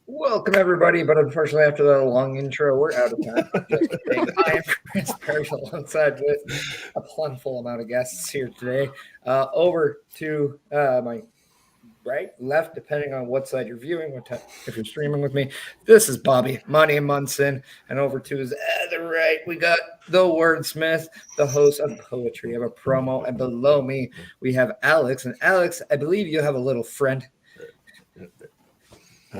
Welcome, everybody, but unfortunately, after that long intro, we're out of time. I am Chris Parrish alongside with a plentiful amount of guests here today. Over to my right, left, depending on what side you're viewing, if you're streaming with me. This is Bobby, Money Munson, and over to his other right, we got the wordsmith, the host of Poetry of a Promo, and below me, we have Alex. And Alex, I believe you have a little friend.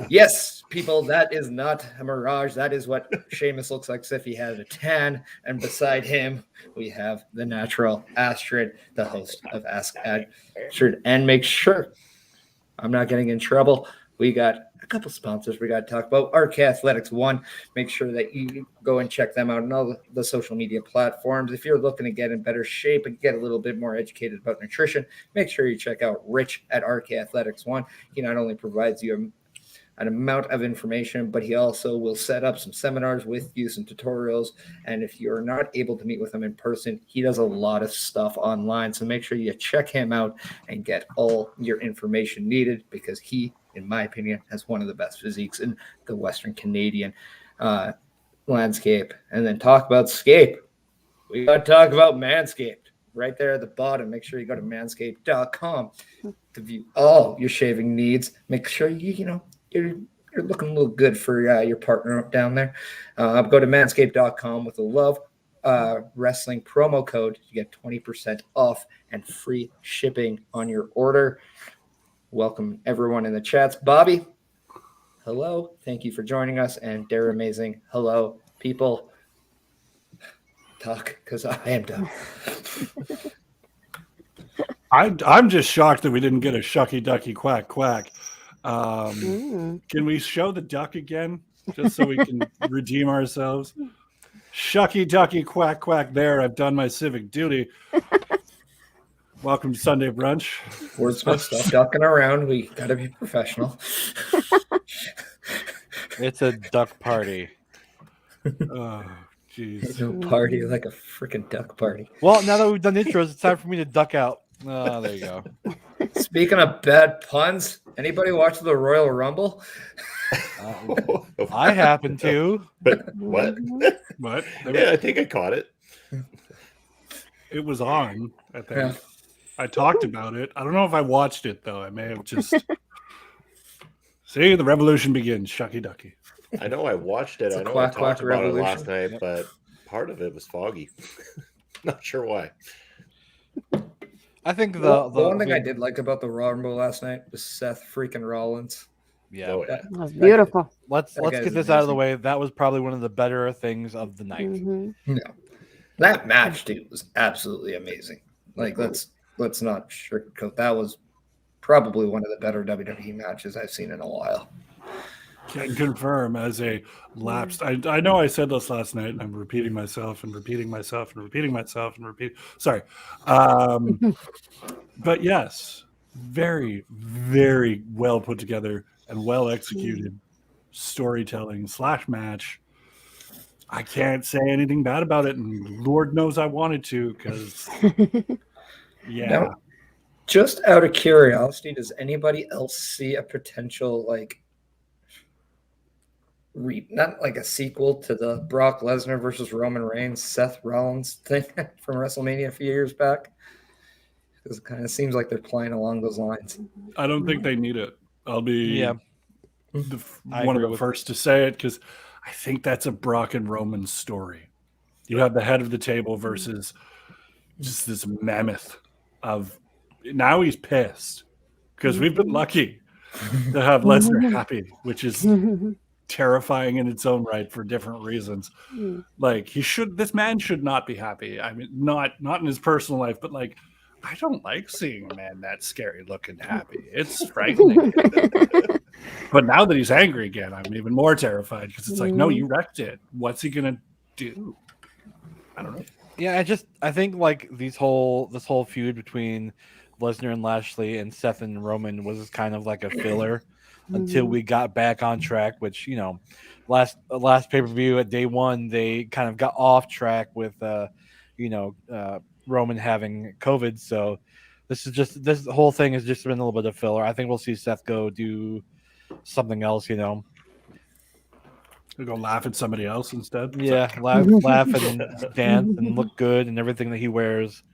Yes, people, that is not a mirage. That is what Seamus looks like if he had a tan. And beside him, we have the natural Astrid, the host of Ask Astrid. And make sure I'm not getting in trouble. We got a couple sponsors we got to talk about. RK Athletics 1. Make sure that you go and check them out on all the social media platforms. If you're looking to get in better shape and get a little bit more educated about nutrition, make sure you check out Rich at RK Athletics 1. He not only provides you an amount of information, but he also will set up some seminars with you, some tutorials. And if you're not able to meet with him in person, he does a lot of stuff online. So make sure you check him out and get all your information needed, because he, in my opinion, has one of the best physiques in the Western Canadian landscape. And then talk about scape. We got to talk about Manscaped right there at the bottom. Make sure you go to manscaped.com to view all your shaving needs. Make sure you're looking a little good for your partner down there. Go to manscaped.com with the Love Wrestling promo code. You get 20% off and free shipping on your order. Welcome everyone in the chats. Bobby, hello. Thank you for joining us. And Dare Amazing, hello, people. Talk, because I am done. I'm just shocked that we didn't get a shucky ducky quack quack. Can we show the duck again, just so we can redeem ourselves? Shucky ducky quack quack there. I've done my civic duty. Welcome to Sunday Brunch. Wordsmith, stop ducking around. We got to be professional. It's a duck party. Oh, jeez. Don't party like a freaking duck party. Well, now that we've done intros, it's time for me to duck out. Oh, there you go. Speaking of bad puns, anybody watch the Royal Rumble? I happen to. But what? What? Yeah, I think I caught it. It was on, I think. Yeah. I talked about it. I don't know if I watched it, though. I may have just... See, the revolution begins. Shucky ducky. I know I watched it. It's a I know quack, I talked quack about it last revolution. night, Yep. but part of it was foggy. Not sure why. I think The one thing I did like about the Raw Rumble last night was Seth freaking Rollins. Yeah. Oh, yeah. That's beautiful. Let's That get guy's this out of the amazing. way. That was probably one of the better things of the night. Mhm. No, that match, dude, was absolutely amazing. Like, let's not sugarcoat. That was probably one of the better WWE matches I've seen in a while. Can confirm as a lapsed. I know I said this last night, and I'm repeating myself and repeating myself and repeating myself and repeat. Sorry, but yes, very, very well put together and well executed storytelling / match. I can't say anything bad about it, and Lord knows I wanted to, because yeah. Now, just out of curiosity, does anybody else see a potential not like a sequel to the Brock Lesnar versus Roman Reigns Seth Rollins thing from WrestleMania a few years back? Because it kind of seems like they're playing along those lines. I don't think they need it. I'll be Yeah. I one of agree the with- first to say it, because I think that's a Brock and Roman story. You have the head of the table versus just this mammoth of... Now he's pissed because we've been lucky to have Lesnar happy, which is terrifying in its own right for different reasons. Like, this man should not be happy. I mean, not in his personal life, but like, I don't like seeing a man that scary looking happy. It's frightening. But now that he's angry again, I'm even more terrified, because it's like, no, you wrecked it. What's he gonna do? I don't know. Yeah, I think like this whole feud between Lesnar and Lashley and Seth and Roman was kind of like a filler until we got back on track, which, last pay-per-view at day one, they kind of got off track with Roman having COVID. So this whole thing has just been a little bit of filler. I think we'll see Seth go do something else, We'll go laugh at somebody else instead. Yeah, laugh and dance and look good and everything that he wears.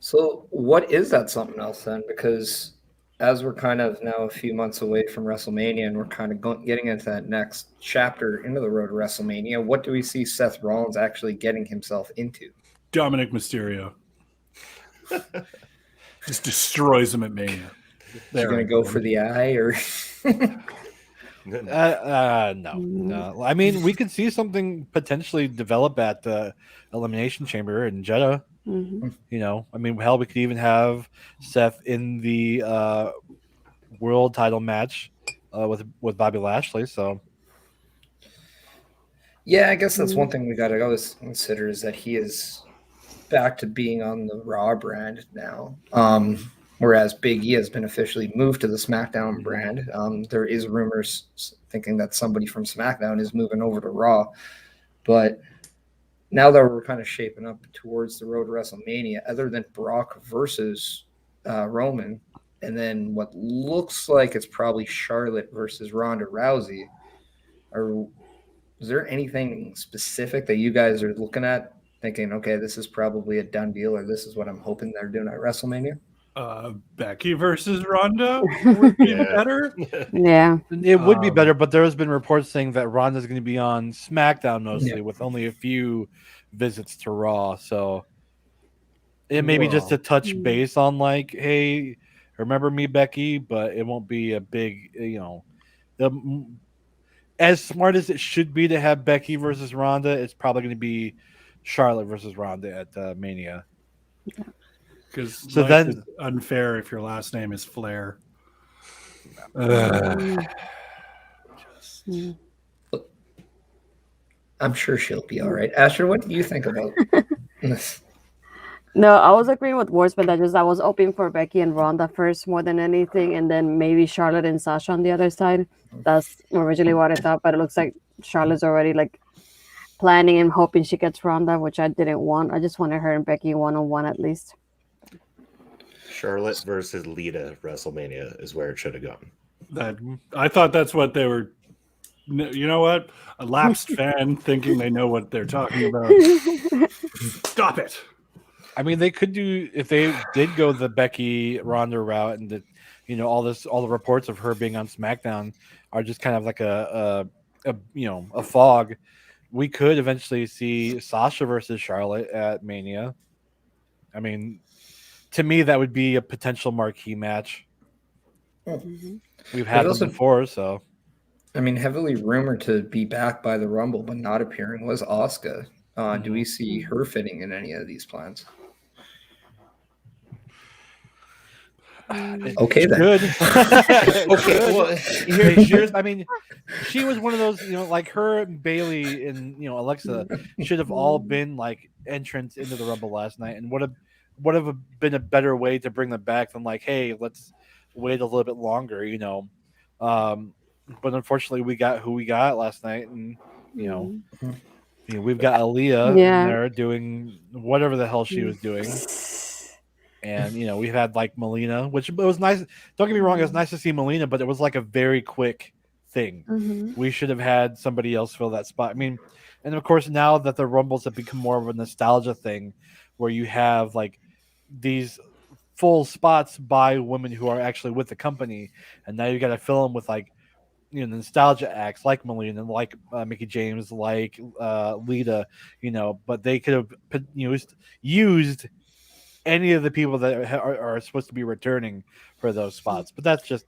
So, what is that something else then? Because as we're kind of now a few months away from WrestleMania, and we're kind of getting into that next chapter into the road to WrestleMania, what do we see Seth Rollins actually getting himself into? Dominic Mysterio just destroys him at Mania. Is he going to go for the eye, or? No. I mean, we could see something potentially develop at the Elimination Chamber in Jeddah. I mean, hell, we could even have Seth in the world title match with Bobby Lashley. So, Yeah, I guess that's one thing we got to always consider, is that he is back to being on the Raw brand now. Whereas Big E has been officially moved to the SmackDown brand. There is rumors thinking that somebody from SmackDown is moving over to Raw. But now that we're kind of shaping up towards the road to WrestleMania, other than Brock versus Roman, and then what looks like it's probably Charlotte versus Ronda Rousey, is there anything specific that you guys are looking at, thinking, okay, this is probably a done deal, or this is what I'm hoping they're doing at WrestleMania? Becky versus Ronda would be better. Yeah. it would be better, but there has been reports saying that Ronda's going to be on SmackDown mostly, with only a few visits to Raw. So it may be just a touch base on like, hey, remember me, Becky, but it won't be a big, as smart as it should be to have Becky versus Ronda, it's probably going to be Charlotte versus Ronda at Mania. Because So then- it's unfair if your last name is Flair. I'm sure she'll be all right. Asher, what do you think about this? No, I was agreeing with Wordsmith. I was hoping for Becky and Ronda first more than anything, and then maybe Charlotte and Sasha on the other side. That's originally what I thought, but it looks like Charlotte's already like planning and hoping she gets Ronda, which I didn't want. I just wanted her and Becky one-on-one at least. Charlotte versus Lita WrestleMania is where it should have gone. I thought that's what they were You know what? A lapsed fan thinking they know what they're talking about. Stop it. I mean, they could do if they did go the Becky Ronda route, and all the reports of her being on SmackDown are just kind of like a fog. We could eventually see Sasha versus Charlotte at Mania. I mean, to me, that would be a potential marquee match. We've had them before, so. I mean, heavily rumored to be back by the Rumble but not appearing was Asuka. Do we see her fitting in any of these plans? Okay, then. Good. Okay, well, here's. I mean, she was one of those. Like her and Bailey and Alexa should have all been like entrants into the Rumble last night, and would have been a better way to bring them back than like, hey, let's wait a little bit longer. But unfortunately, we got who we got last night, and we've got Aaliyah in there doing whatever the hell she was doing. And we've had like Melina, which it was nice. Don't get me wrong, it was nice to see Melina, but it was like a very quick thing. We should have had somebody else fill that spot. I mean, and of course now that the Rumbles have become more of a nostalgia thing, where you have like these full spots by women who are actually with the company, and now you got to fill them with like nostalgia acts like Melina, like Mickey James, like Lita, but they could have used any of the people that are supposed to be returning for those spots. But that's just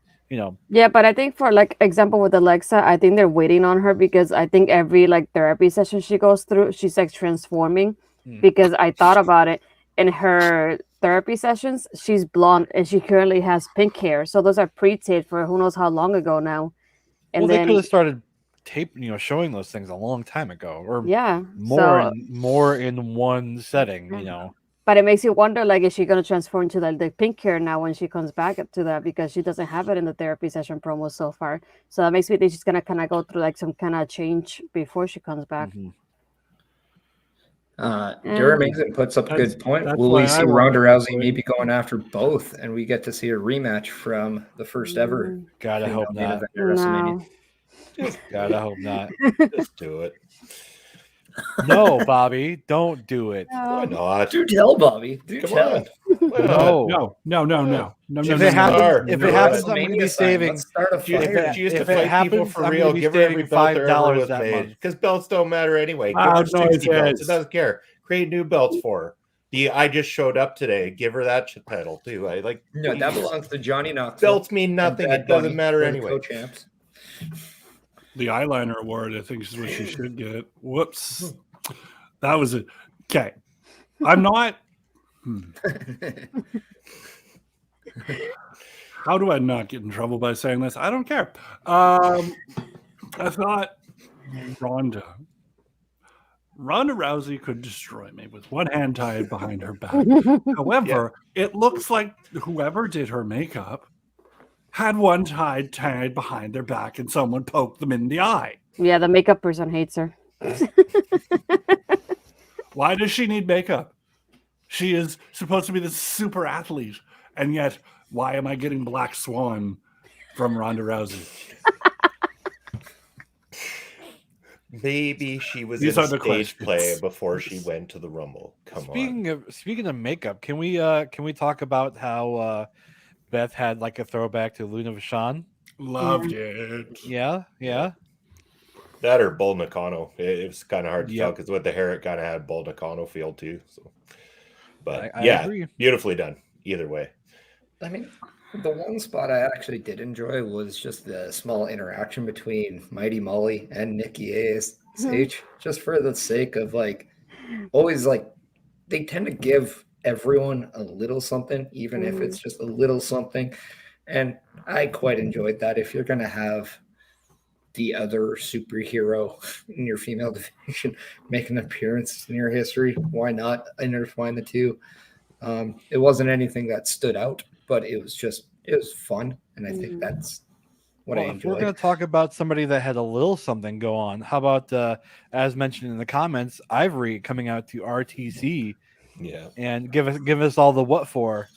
Yeah, but I think for like example with Alexa, I think they're waiting on her because I think every like therapy session she goes through, she's like transforming. Because I thought about it, in her therapy sessions, she's blonde and she currently has pink hair. So those are pre-taped for who knows how long ago now. And they could have started showing those things a long time ago, or more in one setting, But it makes you wonder, like, is she going to transform to the pink hair now when she comes back to that? Because she doesn't have it in the therapy session promo so far. So that makes me think she's going to kind of go through like some kind of change before she comes back. Mason puts up a good point. Will we see Ronda Rousey maybe going after both, and we get to see a rematch from the first ever? Gotta hope not. No. Gotta hope not. Just do it. No, Bobby, don't do it. Why not? Do tell, Bobby. Do tell. No. If it happens, I'm going to be saving. She used to fight people for real. Give her every belt there ever was made. Because belts don't matter anyway. Give her 60 belts. It doesn't care. Create new belts for her. I just showed up today. Give her that title too. No, that belongs to Johnny Knoxville. Belts mean nothing. It doesn't matter anyway. Co-champs. The eyeliner award, I think, is what she should get. Whoops. That was it. Okay. I'm not. How do I not get in trouble by saying this? I don't care. I thought Ronda Rousey could destroy me with one hand tied behind her back. However, it looks like whoever did her makeup had one tied behind their back and someone poked them in the eye. Yeah, the makeup person hates her. Why does she need makeup? She is supposed to be this super athlete, and yet why am I getting Black Swan from Ronda Rousey? Maybe she was in stage play before she went to the Rumble. Speaking of makeup, can we talk about how Beth had like a throwback to Luna Vachon? Loved it. Yeah. That or Bull Nakano. It was kind of hard to tell because with the hair, it kind of had Bull Nakano feel too. So, but I agree. Beautifully done. Either way. I mean, the one spot I actually did enjoy was just the small interaction between Mighty Molly and Nikki ASH, just for the sake of like, always like, they tend to give everyone a little something, even if it's just a little something. And I quite enjoyed that. If you're going to have the other superhero in your female division make an appearance in your history, why not intertwine the two? It wasn't anything that stood out, but it was fun. And I think that's what I enjoyed. If we're going to talk about somebody that had a little something go on, how about, as mentioned in the comments, Ivory coming out to RTC and give us all the what for.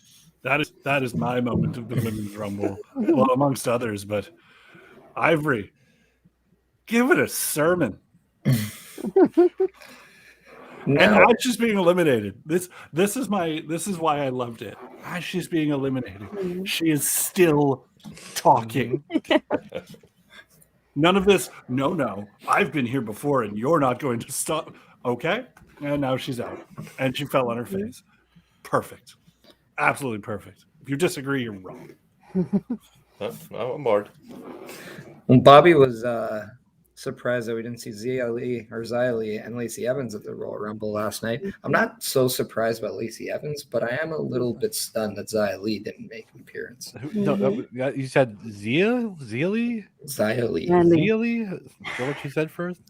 That is my moment of the Women's Rumble, well, amongst others, but Ivory, Give it a sermon. No. And as she's being eliminated, this is why I loved it. As she's being eliminated, she is still talking. None of this. No. I've been here before, and you're not going to stop. Okay, and now she's out, and she fell on her face. Perfect, absolutely perfect. If you disagree, you're wrong. I'm bored. When Bobby was surprised that we didn't see Zia Lee and Lacey Evans at the Royal Rumble last night. I'm not so surprised about Lacey Evans, but I am a little bit stunned that Zia Lee didn't make an appearance. No, you said Zia Lee? Zia Lee. Zia Lee? Is that what you said first?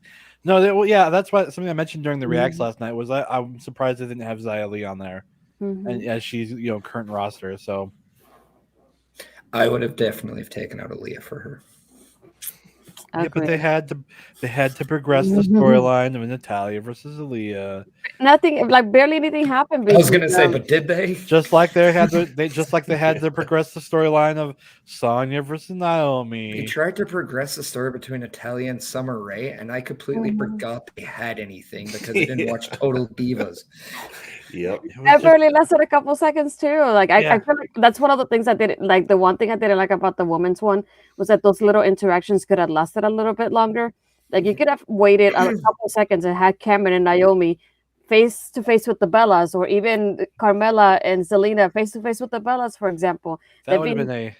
No, yeah, that's something I mentioned during the reacts last night was I'm surprised they didn't have Zia Lee on there, and as she's current roster. So I would have definitely taken out Aaliyah for her. Yeah, but they had to progress the storyline of Natalya versus Aaliyah. Nothing, like barely anything happened. I was gonna say, but did they? Just like they had to progress the storyline of Sonya versus Naomi. They tried to progress the story between Natalya and Summer Rae, and I completely forgot they had anything because I didn't watch Total Divas. Yep. That barely lasted a couple seconds too. Like I feel like that's one of the things I didn't like. The one thing I didn't like about the women's one was that those little interactions could have lasted a little bit longer. Like you could have waited a couple seconds and had Cameron and Naomi face to face with the Bellas, or even Carmella and Zelina face to face with the Bellas, for example. That would have been a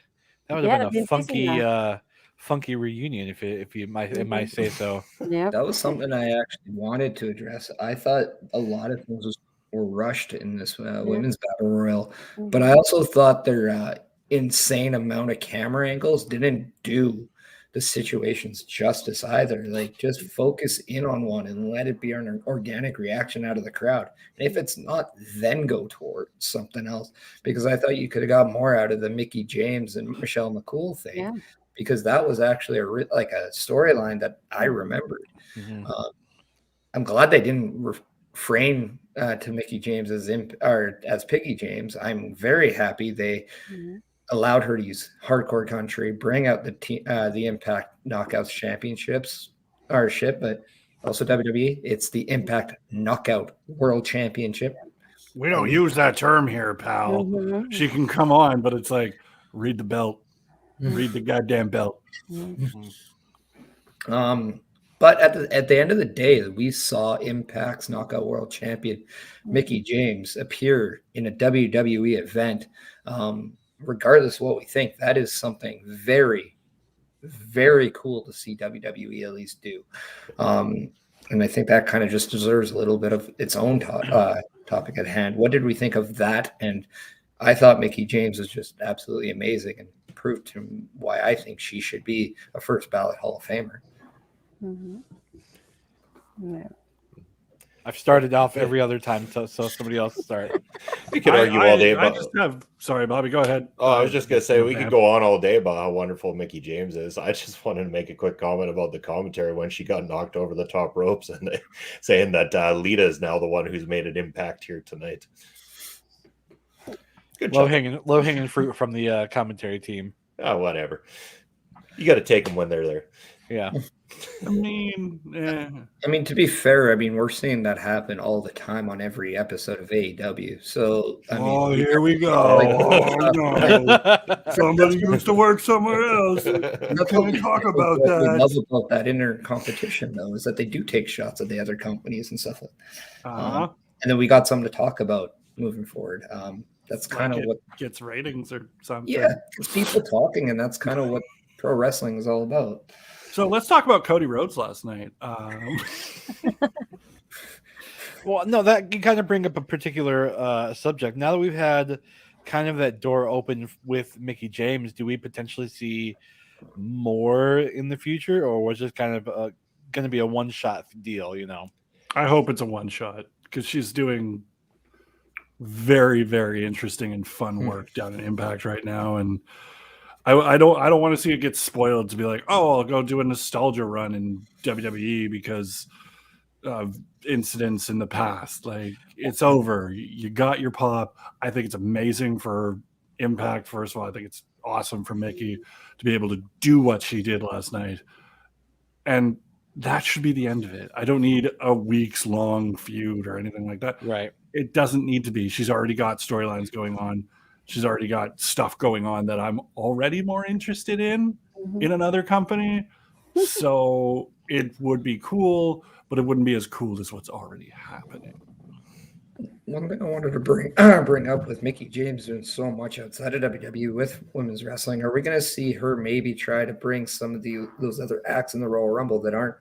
funky reunion, if you might say so. Yeah, that was something I actually wanted to address. I thought a lot of things were rushed in this women's battle royal, but I also thought their insane amount of camera angles didn't do the situations justice either. Like, just focus in on one and let it be an organic reaction out of the crowd. And if it's not, then go towards something else. Because I thought you could have got more out of the Mickie James and Michelle McCool thing, because that was actually a storyline that I remembered. I'm glad they didn't refrain to Mickie James as Piggy James. I'm very happy they allowed her to use Hardcore Country, bring out the Impact Knockouts Championships, but also WWE. It's the Impact Knockout World Championship. We don't use that term here, pal. She can come on, but it's like, read the belt. Read the goddamn belt. But at the end of the day, we saw Impact's Knockout World Champion Mickie James appear in a WWE event. Regardless of what we think, that is something very, very cool to see WWE at least do. And I think that kind of just deserves a little bit of its own topic at hand. What did we think of that? And I thought Mickie James was just absolutely amazing and proved to me why I think she should be a first ballot Hall of Famer. Yeah. I've started off every other time, so somebody else start. We could argue all day about. Sorry, Bobby, go ahead. Oh, I was just gonna say we could go on all day about how wonderful Mickie James is. I just wanted to make a quick comment about the commentary when she got knocked over the top ropes and saying that Lita is now the one who's made an impact here tonight. Good low hanging fruit from the commentary team. Oh, whatever. You got to take them when they're there. Yeah. I mean, to be fair, we're seeing that happen all the time on every episode of AEW. So, here we go. No. Somebody used to work somewhere else. Let's talk about that. What I love about that inner competition, though, is that they do take shots at the other companies and stuff like that. And then we got something to talk about moving forward. That's kind of what gets ratings or something. Yeah, it's people talking, and that's kind of what pro wrestling is all about. So let's talk about Cody Rhodes last night. Well, no, that can kind of bring up a particular subject. Now that we've had kind of that door open with Mickie James, do we potentially see more in the future, or was it kind of going to be a one-shot deal, I hope it's a one-shot, because she's doing very, very interesting and fun work down in Impact right now, and I don't want to see it get spoiled to be like, oh, I'll go do a nostalgia run in WWE because of incidents in the past. Like, it's over. You got your pop. I think it's amazing for Impact. First of all, I think it's awesome for Mickie to be able to do what she did last night. And that should be the end of it. I don't need a weeks long feud or anything like that. Right. It doesn't need to be. She's already got storylines going on. She's already got stuff going on that I'm already more interested in another company. So it would be cool, but it wouldn't be as cool as what's already happening. One thing I wanted to bring up with Mickie James doing so much outside of WWE with women's wrestling, are we going to see her maybe try to bring some of those other acts in the Royal Rumble that aren't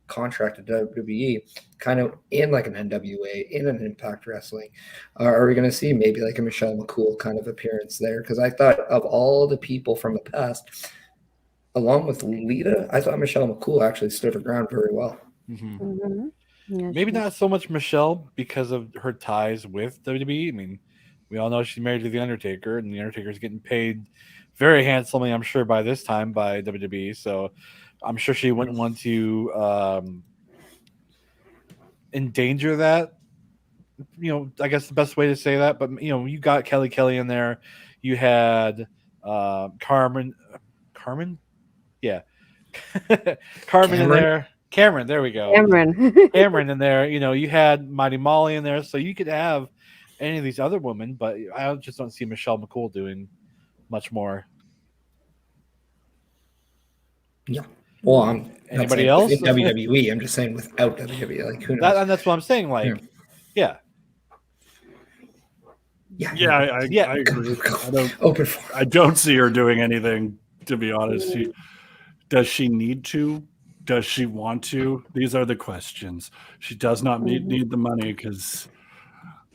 contracted to WWE kind of in like an NWA, in an Impact Wrestling? Are we going to see maybe like a Michelle McCool kind of appearance there? Because I thought of all the people from the past, along with Lita, I thought Michelle McCool actually stood her ground very well. Yeah, maybe not so much Michelle because of her ties with WWE. I mean, we all know she's married to The Undertaker, and The Undertaker's getting paid very handsomely, I'm sure, by this time by WWE. So I'm sure she wouldn't want to endanger that. I guess the best way to say that. But, you got Kelly in there. You had Carmen. Yeah. Carmen in there. Cameron, there we go. Cameron in there. You had Mighty Molly in there, so you could have any of these other women, but I just don't see Michelle McCool doing much more. Yeah. Well, I'm anybody else in WWE. I'm just saying without WWE. Like, who knows? And that's what I'm saying. Like, yeah. I agree. I don't see her doing anything, to be honest. Does she need to? Does she want to? These are the questions. She does not need the money, because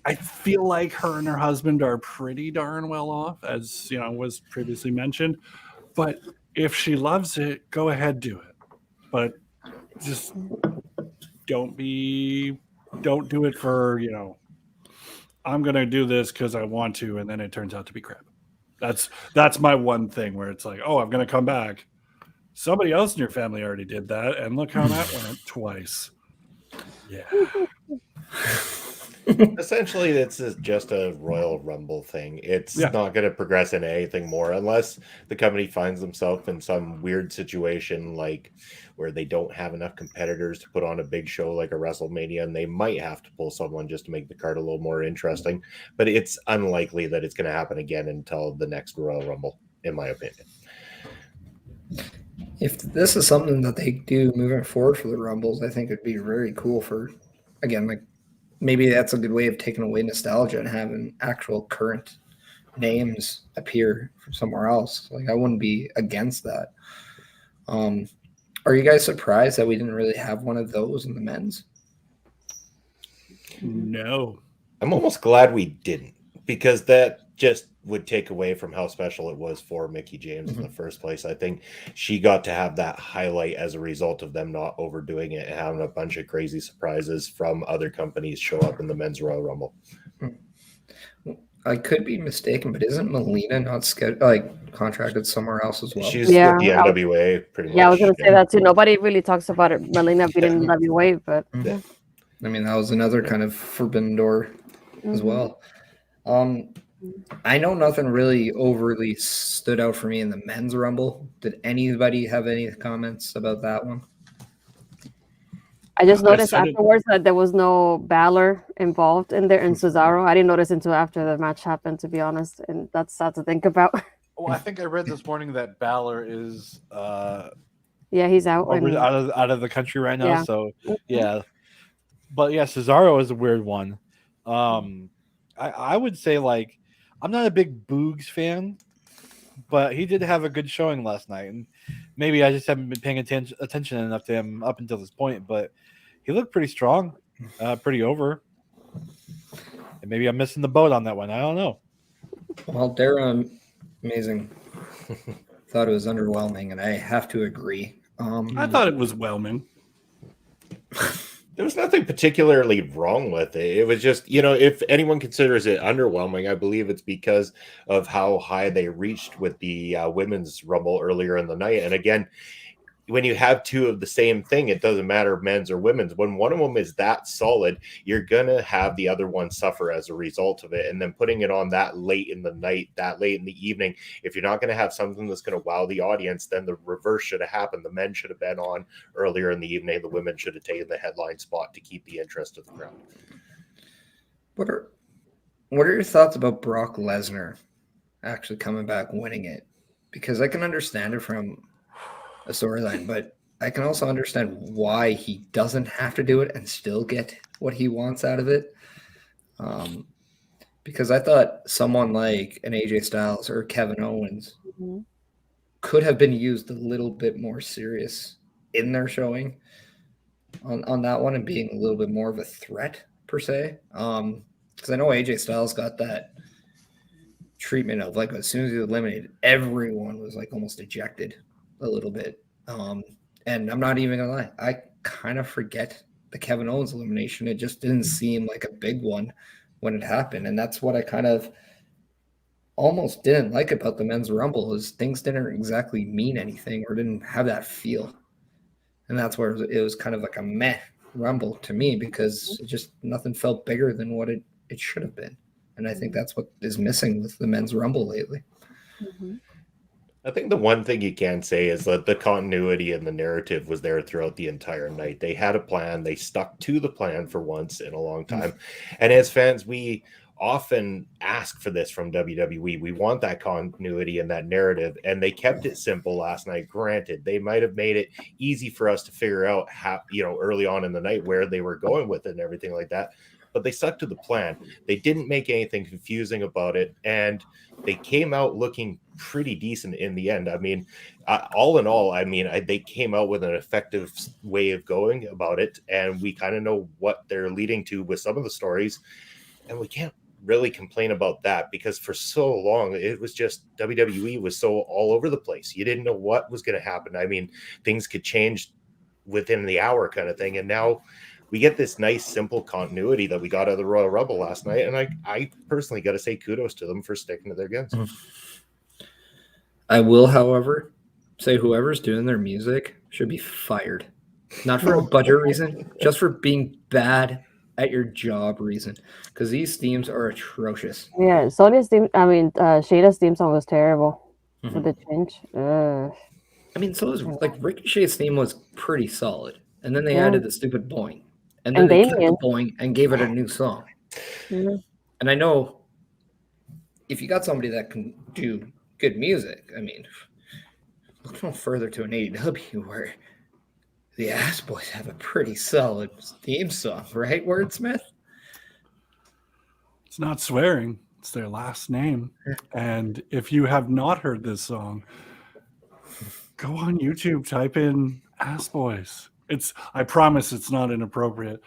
I feel like her and her husband are pretty darn well off, as was previously mentioned. But if she loves it, go ahead, do it. But just don't do it for, I'm going to do this because I want to, and then it turns out to be crap. That's my one thing where it's like, oh, I'm going to come back. Somebody else in your family already did that, and look how that went twice. Yeah. Essentially, this is just a Royal Rumble thing. It's not going to progress into anything more unless the company finds themselves in some weird situation, like where they don't have enough competitors to put on a big show like a WrestleMania, and they might have to pull someone just to make the card a little more interesting. But it's unlikely that it's going to happen again until the next Royal Rumble, in my opinion. If this is something that they do moving forward for the Rumbles, I think it'd be very cool for, again, like maybe that's a good way of taking away nostalgia and having actual current names appear from somewhere else. Like, I wouldn't be against that. Are you guys surprised that we didn't really have one of those in the men's? No. I'm almost glad we didn't, because that just would take away from how special it was for Mickie James in the first place. I think she got to have that highlight as a result of them not overdoing it and having a bunch of crazy surprises from other companies show up in the men's Royal Rumble. I could be mistaken, but isn't Melina not contracted somewhere else as well? She's with the NWA pretty much. Yeah, I was going to say that too. Nobody really talks about it, Melina being in the NWA, but I mean, that was another kind of forbidden door as well. I know nothing really overly stood out for me in the men's Rumble. Did anybody have any comments about that one? I just noticed afterwards that there was no Balor involved in there and Cesaro. I didn't notice until after the match happened, to be honest, and that's sad to think about. Well, I think I read this morning that Balor is he's out out of the country right now. Yeah. So but Cesaro is a weird one. I would say, like, I'm not a big Boogs fan, but he did have a good showing last night, and maybe I just haven't been paying attention enough to him up until this point. But he looked pretty strong, pretty over. And maybe I'm missing the boat on that one. I don't know. Well, they're amazing. Thought it was underwhelming, and I have to agree. I thought it was whelming. There was nothing particularly wrong with it. It was just, if anyone considers it underwhelming, I believe it's because of how high they reached with the women's Rumble earlier in the night. And again, when you have two of the same thing, it doesn't matter men's or women's. When one of them is that solid, you're gonna have the other one suffer as a result of it. And then putting it on that late in the night, that late in the evening, if you're not gonna have something that's gonna wow the audience, then the reverse should have happened. The men should have been on earlier in the evening. The women should have taken the headline spot to keep the interest of the crowd. What are your thoughts about Brock Lesnar actually coming back winning it? Because I can understand it from a storyline, but I can also understand why he doesn't have to do it and still get what he wants out of it. Because I thought someone like an AJ Styles or Kevin Owens could have been used a little bit more serious in their showing on that one and being a little bit more of a threat per se. Because I know AJ Styles got that treatment of like as soon as he was eliminated, everyone was like almost ejected a little bit. And I'm not even gonna lie, I kind of forget the Kevin Owens elimination. It just didn't seem like a big one when it happened. And that's what I kind of almost didn't like about the men's rumble is things didn't exactly mean anything or didn't have that feel. And that's where it was kind of like a meh rumble to me because it just nothing felt bigger than what it should have been. And I think that's what is missing with the men's rumble lately. I think the one thing you can say is that the continuity and the narrative was there throughout the entire night. They had a plan. They stuck to the plan for once in a long time. And as fans, we often ask for this from WWE. We want that continuity and that narrative. And they kept it simple last night. Granted, they might have made it easy for us to figure out how, early on in the night where they were going with it and everything like that. But they stuck to the plan. They didn't make anything confusing about it. And they came out looking pretty decent in the end. I mean, all in all, they came out with an effective way of going about it. And we kind of know what they're leading to with some of the stories. And we can't really complain about that because for so long, it was just WWE was so all over the place. You didn't know what was going to happen. I mean, things could change within the hour kind of thing. And now we get this nice, simple continuity that we got out of the Royal Rumble last night. And I personally got to say kudos to them for sticking to their guns. I will, however, say whoever's doing their music should be fired. Not for a budget reason, just for being bad at your job reason. Because these themes are atrocious. Yeah, Sonya's theme, Shayna's theme song was terrible with the change. I mean, so was like Ricochet's theme was pretty solid. And then they added the stupid boing. And then they kept the boing and gave it a new song. And I know if you got somebody that can do good music, I mean, look no further to an AEW where the Ass Boys have a pretty solid theme song, right, Wordsmith? It's not swearing. It's their last name. And if you have not heard this song, go on YouTube, type in Ass Boys. I promise it's not inappropriate.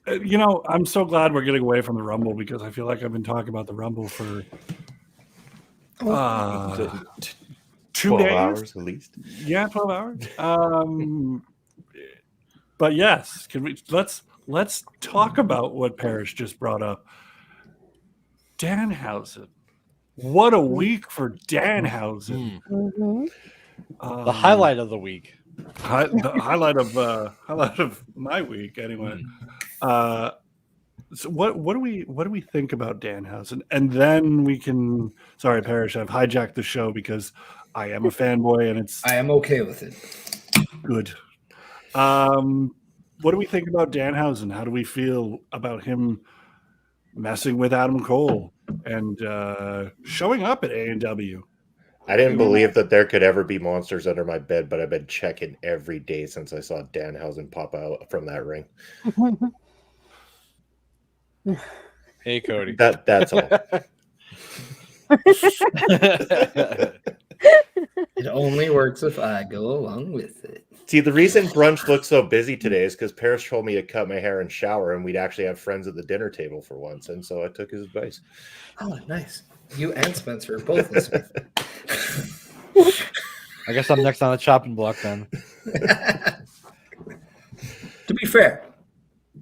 I'm so glad we're getting away from the Rumble because I feel like I've been talking about the Rumble for 2 days. Hours at least. Yeah, 12 hours. But yes, let's talk about what Parrish just brought up. Danhausen. What a week for Danhausen. The highlight of the week. The highlight of my week, anyway. So what do we think about Danhausen? And then we can. Sorry, Parrish, I've hijacked the show because I am a fanboy, and I am okay with it. Good. What do we think about Danhausen? How do we feel about him messing with Adam Cole and showing up at A&W? I didn't believe that there could ever be monsters under my bed, but I've been checking every day since I saw Danhausen pop out from that ring. Hey, Cody. That's all. It only works if I go along with it. See, the reason brunch looks so busy today is because Paris told me to cut my hair and shower, and we'd actually have friends at the dinner table for once, and so I took his advice. Oh, nice. You and Spencer are both listening. I guess I'm next on the chopping block then. To be fair,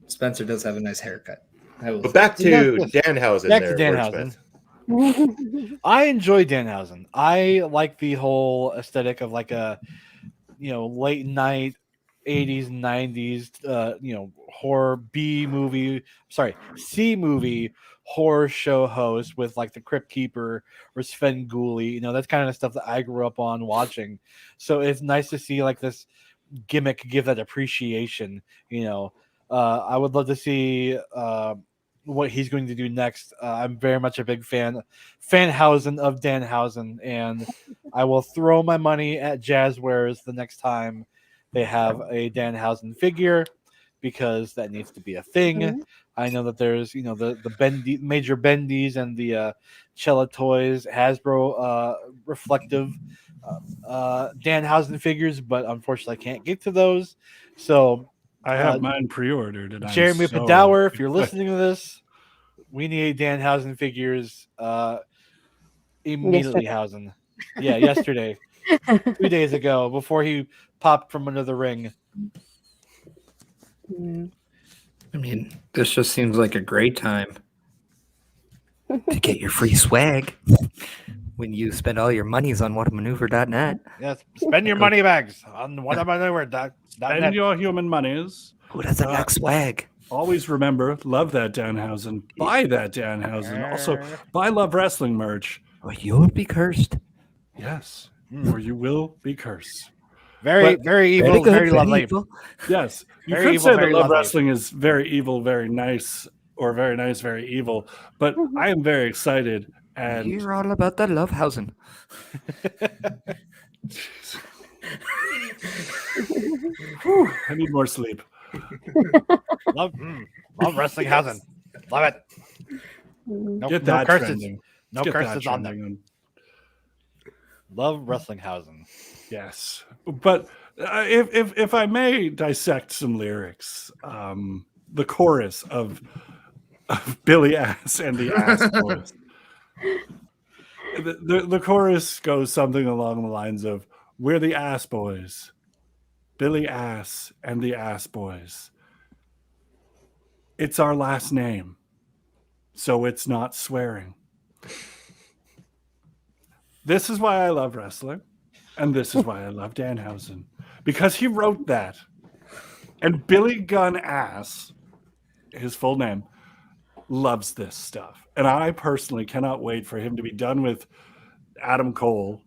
Spencer does have a nice haircut. But back to Danhausen. Back to Danhausen. I enjoy Danhausen. I like the whole aesthetic of like a late night 80s and 90s horror C movie horror show host with like the Crypt Keeper or Sven Gulli. That's kind of stuff that I grew up on watching. So it's nice to see like this gimmick give that appreciation. I would love to see what he's going to do next. I'm very much a big fanhausen of Danhausen, and I will throw my money at Jazzwares the next time they have a Danhausen figure, because that needs to be a thing. Mm-hmm. I know that there's the major bendies and the Cella Toys Hasbro reflective Danhausen figures, but unfortunately I can't get to those. So I have mine pre-ordered. And Jeremy Padower, if you're listening to this, we need Danhausen figures immediately. Hausen. Yeah, yesterday. 2 days ago, before he popped from under the ring. I mean, this just seems like a great time to get your free swag when you spend all your monies on whatamaneuver.net. Yes, spend your money bags on whatamaneuver.net. Spend your human monies. Who doesn't like swag? Always remember, love that Danhausen. Buy that Danhausen. Also, buy Love Wrestling merch. Or you'll be cursed. Yes. Or you will be cursed. Very evil, very lovely. Evil. Yes. You could say that Love Wrestling is very evil, very nice, or very nice, very evil. But I am very excited. And you're all about the Lovehausen. I need more sleep. love Wrestling Hausen. Love it. Get that curses. Trending. No curses on them. Love Wrestling Hausen. Yes, but if I may dissect some lyrics, the chorus of Billy Ass and the Ass Boys. The chorus goes something along the lines of, "We're the Ass Boys, Billy Ass and the Ass Boys. It's our last name, so it's not swearing." This is why I love wrestling, and this is why I love Danhausen, because he wrote that. And Billy Gunn Ass, his full name, loves this stuff. And I personally cannot wait for him to be done with Adam Cole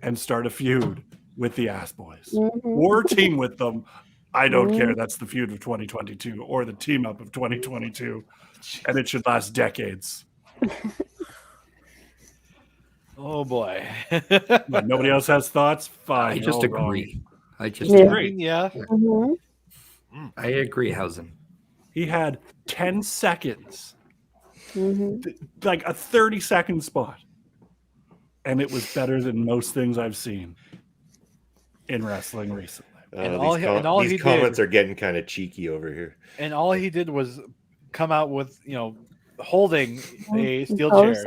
and start a feud with the Ass Boys. Or team with them. I don't care. That's the feud of 2022 or the team up of 2022. And it should last decades. Oh boy. But nobody else has thoughts? Fine. I just agree. Wrong. I just agree. Yeah. I agree, Hausen. He had 10 seconds, like a 30-second spot. And it was better than most things I've seen in wrestling recently. These comments are getting kind of cheeky over here. And all he did was come out with, holding a steel chair,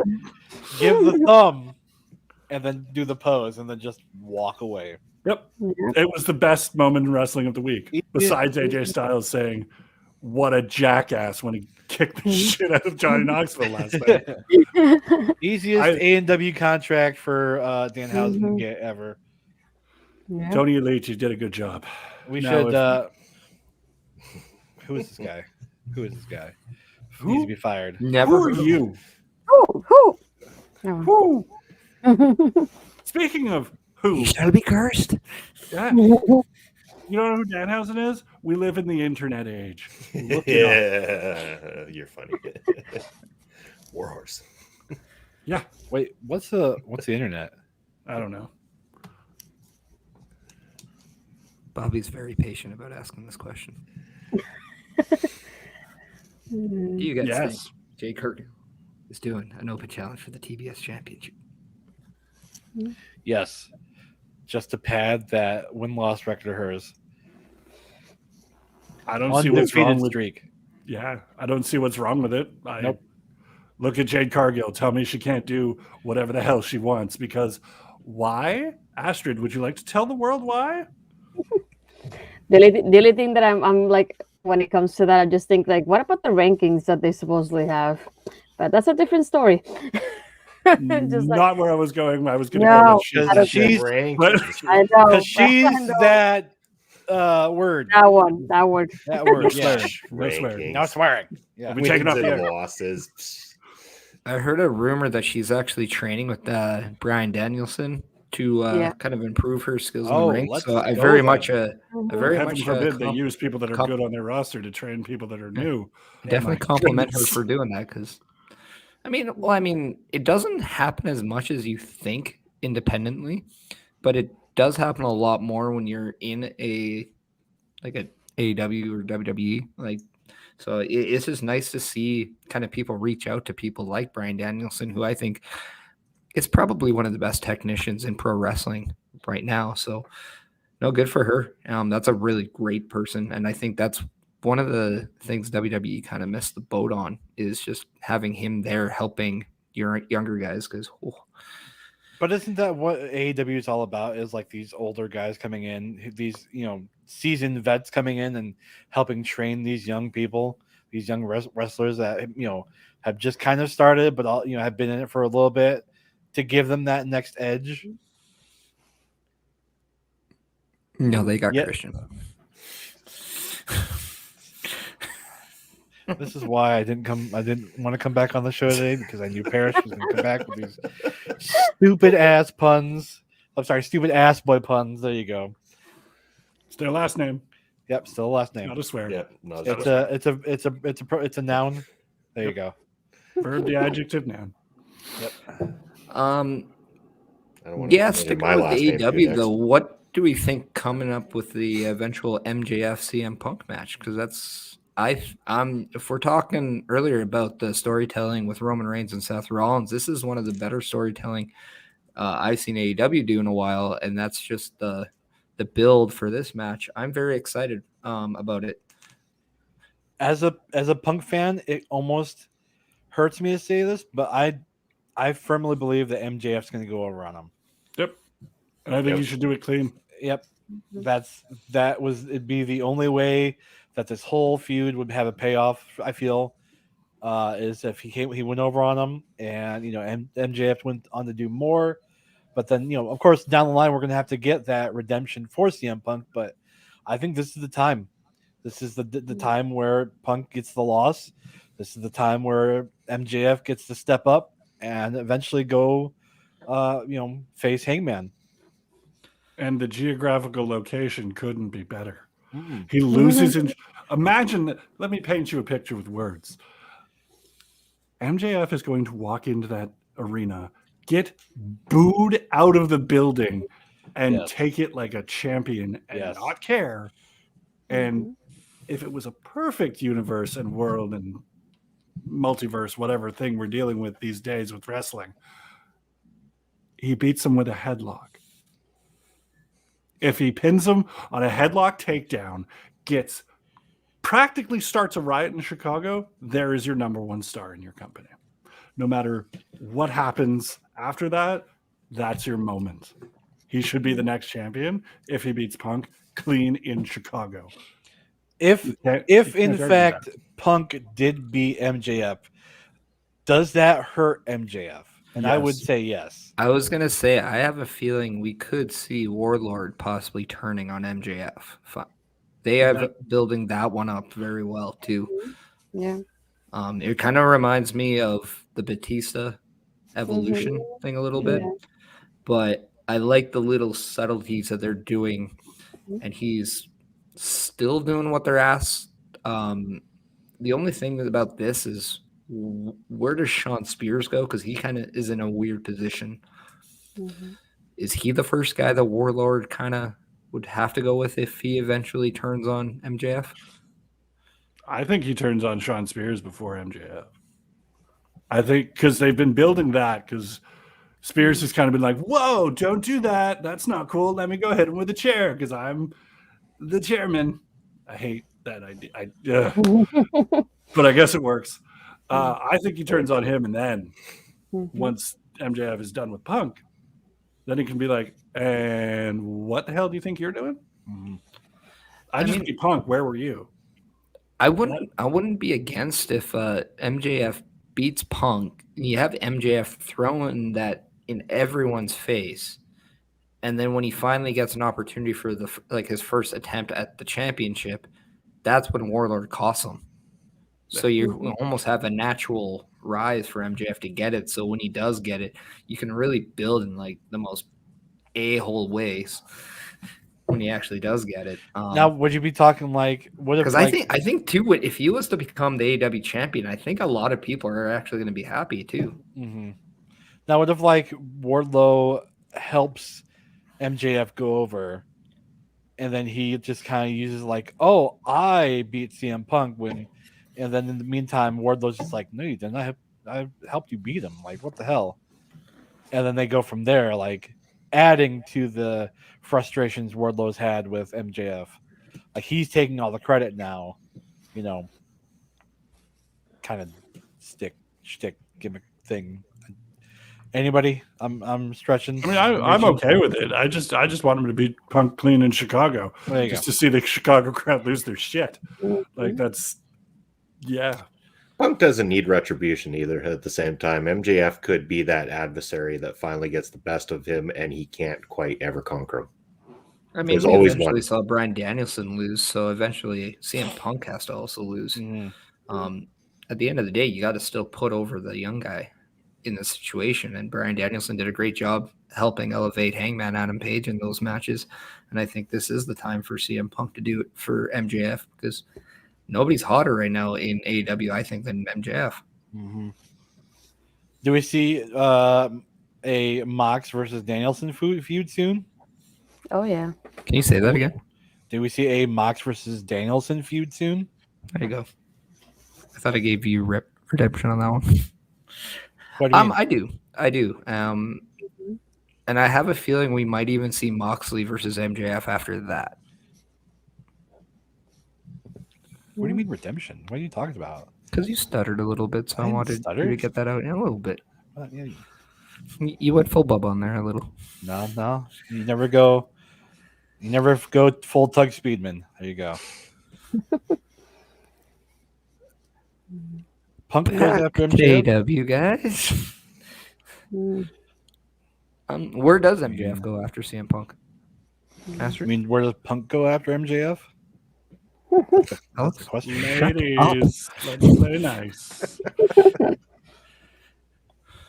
give the thumb, and then do the pose, and then just walk away. Yep. It was the best moment in wrestling of the week, besides AJ Styles saying, "What a jackass," when he kicked the shit out of Johnny Knoxville last night. Easiest A&W contract for Danhausen to get ever. Yeah. Tony Elite, you did a good job. We should. Who is this guy? Who needs to be fired? Never. Who are you? Who? Speaking of who, you shall be cursed. Yeah. You don't know who Danhausen is? We live in the internet age. Yeah, you're funny. Warhorse. Yeah. Wait, what's the internet? I don't know. Bobby's very patient about asking this question. Do you guys think Jay Kirk is doing an open challenge for the TBS Championship? Yes. Just to pad that win-loss record of hers. I don't see what's wrong with streak. Yeah, I don't see what's wrong with it. Nope. Look at Jade Cargill. Tell me she can't do whatever the hell she wants. Because why? Astrid, would you like to tell the world why? The only thing that I'm like, when it comes to that, I just think like, what about the rankings that they supposedly have? But that's a different story. Just Not where I was going. I was going to No, go I with don't she's. think- rankings. I know. Because she's I know. that word. That one. That word. That word. No Yeah. swearing. No swearing. Rankings. No swearing. Yeah. We'll be taking Wins off the and air. losses. I heard a rumor that she's actually training with Brian Danielson to Yeah. kind of improve her skills in Oh, the ring. let's So I go very then. much, I Mhm. very Heaven much forbid they com- use people that are com- good on their roster to train people that are new. definitely my compliment her goodness. for doing that because, I mean, it doesn't happen as much as you think independently, but it does happen a lot more when you're in a AEW or WWE. So it's just nice to see kind of people reach out to people like Brian Danielson, who I think is probably one of the best technicians in pro wrestling right now. So no, good for her. That's a really great person, and I think that's one of the things WWE kind of missed the boat on is just having him there helping your younger guys because. But isn't that what AEW is all about? Is like these older guys coming in, these seasoned vets coming in and helping train these young people, these young wrestlers that have just kind of started, but all have been in it for a little bit, to give them that next edge. No, they got Christian. This is why I didn't want to come back on the show today, because I knew Parrish was going to come back with these stupid ass puns. I'm sorry, stupid ass boy puns. There you go. It's their last name. Yep, still a last name. Not a swear. Yep. It's a noun. There you go. Verb, the adjective, noun. Yep. Sticking with AEW though, what do we think coming up with the eventual MJF CM Punk match? Because that's if we're talking earlier about the storytelling with Roman Reigns and Seth Rollins, this is one of the better storytelling I've seen AEW do in a while, and that's just the build for this match. I'm very excited about it. As a Punk fan, it almost hurts me to say this, but I firmly believe that MJF's going to go over on him. Yep. And I think you should do it clean. Yep. It'd be the only way that this whole feud would have a payoff, I feel, is if he went over on him and MJF went on to do more. But then, of course, down the line we're gonna have to get that redemption for CM Punk, but I think this is the time. This is the time where Punk gets the loss. This is the time where MJF gets to step up and eventually go face Hangman. And the geographical location couldn't be better. Mm-mm. He loses. Imagine, let me paint you a picture with words. MJF is going to walk into that arena, get booed out of the building, and take it like a champion and not care. And if it was a perfect universe and world and multiverse, whatever thing we're dealing with these days with wrestling, he beats him with a headlock. If he pins him on a headlock takedown, practically starts a riot in Chicago, there is your number one star in your company. No matter what happens after that, that's your moment. He should be the next champion if he beats Punk clean in Chicago. If in fact Punk did beat MJF, does that hurt MJF? And I would say yes. I was gonna say I have a feeling we could see Warlord possibly turning on MJF. They have building that one up very well too. Yeah. It kind of reminds me of the Batista evolution thing a little bit, but I like the little subtleties that they're doing, and he's still doing what they're asked. The only thing about this is where does Sean Spears go? Because he kind of is in a weird position. Is he the first guy that Warlord kind of would have to go with if he eventually turns on MJF? I think he turns on Sean Spears before MJF. I think because they've been building that, because Spears has kind of been like, whoa, don't do that. That's not cool. Let me go hit him with a chair because I'm the chairman. I hate that idea. But I guess it works. I think he turns on him, and then once MJF is done with Punk, then he can be like, and what the hell do you think you're doing? I just beat Punk. Where were you? I wouldn't be against if MJF beats Punk, and you have MJF throwing that in everyone's face, and then when he finally gets an opportunity for his first attempt at the championship, that's when Warlord costs him. So you almost have a natural rise for MJF to get it. So when he does get it, you can really build in like the most a-hole ways when he actually does get it. Now, would you be talking like what if? Because I think too, if he was to become the AEW champion, I think a lot of people are actually going to be happy too. Mm-hmm. Now, what if like Wardlow helps MJF go over, and then he just kind of uses like, "Oh, I beat CM Punk when," and then in the meantime, Wardlow's just like, "No, you didn't. I helped you beat him. Like, what the hell?" And then they go from there, like adding to the frustrations Wardlow's had with MJF. Like he's taking all the credit now, you know, kind of shtick gimmick thing. Anybody? I'm stretching. I mean, I'm okay with it. I just want him to beat Punk clean in Chicago, just to see the Chicago crowd lose their shit. Like that's, yeah. Punk doesn't need retribution either. At the same time, MJF could be that adversary that finally gets the best of him, and he can't quite ever conquer him. I mean, we eventually saw Bryan Danielson lose, so eventually CM Punk has to also lose. Mm-hmm. At the end of the day, you got to still put over the young guy in this situation, and Bryan Danielson did a great job helping elevate Hangman Adam Page in those matches, and I think this is the time for CM Punk to do it for MJF because nobody's hotter right now in AEW, I think, than MJF. Mm-hmm. Do we see a Mox versus Danielson feud soon? Oh, yeah. Can you say that again? Do we see a Mox versus Danielson feud soon? There you go. I thought I gave you redemption on that one. What do you mean? I do. And I have a feeling we might even see Moxley versus MJF after that. What do you mean redemption? What are you talking about? Because you stuttered a little bit, so I wanted you to get that out in a little bit. Yeah. You went full bub on there a little. No. You never go full Tug Speedman. There you go. Punk goes after MJF. JW, guys. Where does MJF go after CM Punk? I mean, where does Punk go after MJF? That's the question. Ladies, let's play nice.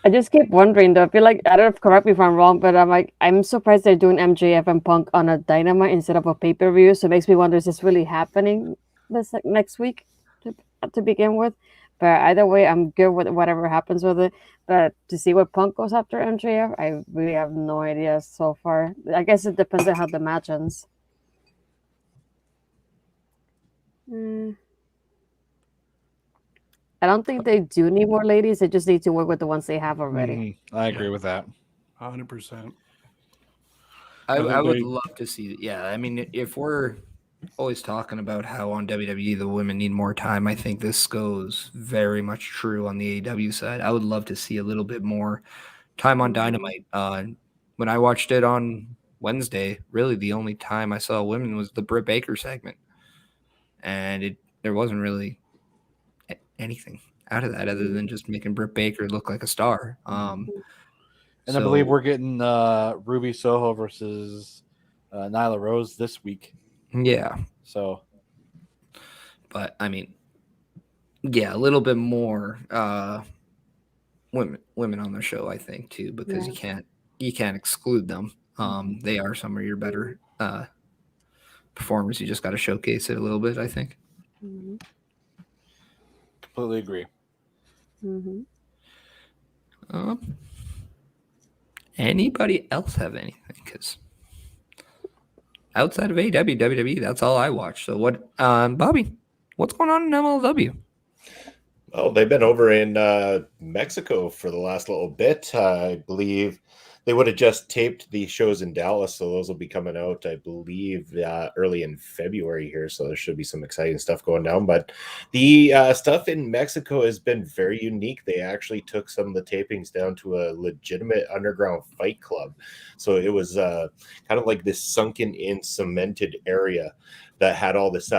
I just keep wondering though. I feel like, I don't know, correct me if I'm wrong, but I'm surprised they're doing MJF and Punk on a Dynamite instead of a pay-per-view. So it makes me wonder, is this really happening this next week to begin with? But either way, I'm good with whatever happens with it. But to see what Punk goes after MJF, I really have no idea so far. I guess it depends on how the match ends. I don't think they do need more ladies. They just need to work with the ones they have already. Mm-hmm. I agree with that. 100%. I would love to see. Yeah, I mean, if we're always talking about how on WWE the women need more time, I think this goes very much true on the AEW side. I would love to see a little bit more time on Dynamite. When I watched it on Wednesday, really the only time I saw women was the Britt Baker segment, and there wasn't really anything out of that other than just making Britt Baker look like a star. And I believe we're getting Ruby Soho versus Nyla Rose this week. Yeah. So, but I mean, yeah, a little bit more women on the show, I think, too, because you can't exclude them. They are some of your better performers. You just got to showcase it a little bit, I think. Mm-hmm. Completely agree. Mm-hmm. Anybody else have anything? Because outside of AEW, WWE, that's all I watch. So what, Bobby, what's going on in MLW? Oh, they've been over in Mexico for the last little bit. I believe they would have just taped the shows in Dallas, so those will be coming out, I believe, early in February here. So there should be some exciting stuff going down. But the stuff in Mexico has been very unique. They actually took some of the tapings down to a legitimate underground fight club. So it was kind of like this sunken in cemented area that had all this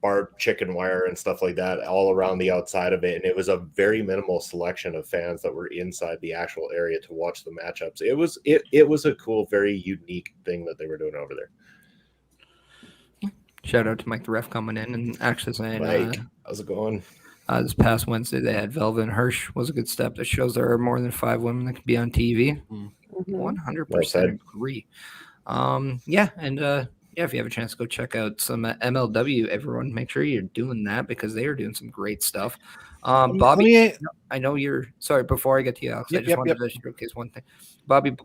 barbed chicken wire and stuff like that all around the outside of it. And it was a very minimal selection of fans that were inside the actual area to watch the matchups. It was a cool, very unique thing that they were doing over there. Shout out to Mike the ref coming in and actually saying, Mike, how's it going? This past Wednesday, they had Velvet and Hirsch. Was a good step that shows there are more than 5 women that can be on TV. 100% agree. Yeah, and if you have a chance to go check out some MLW, everyone, make sure you're doing that because they are doing some great stuff. Bobby, I know you're sorry. Before I get to you, Alex, I just wanted to showcase one thing. Bobby,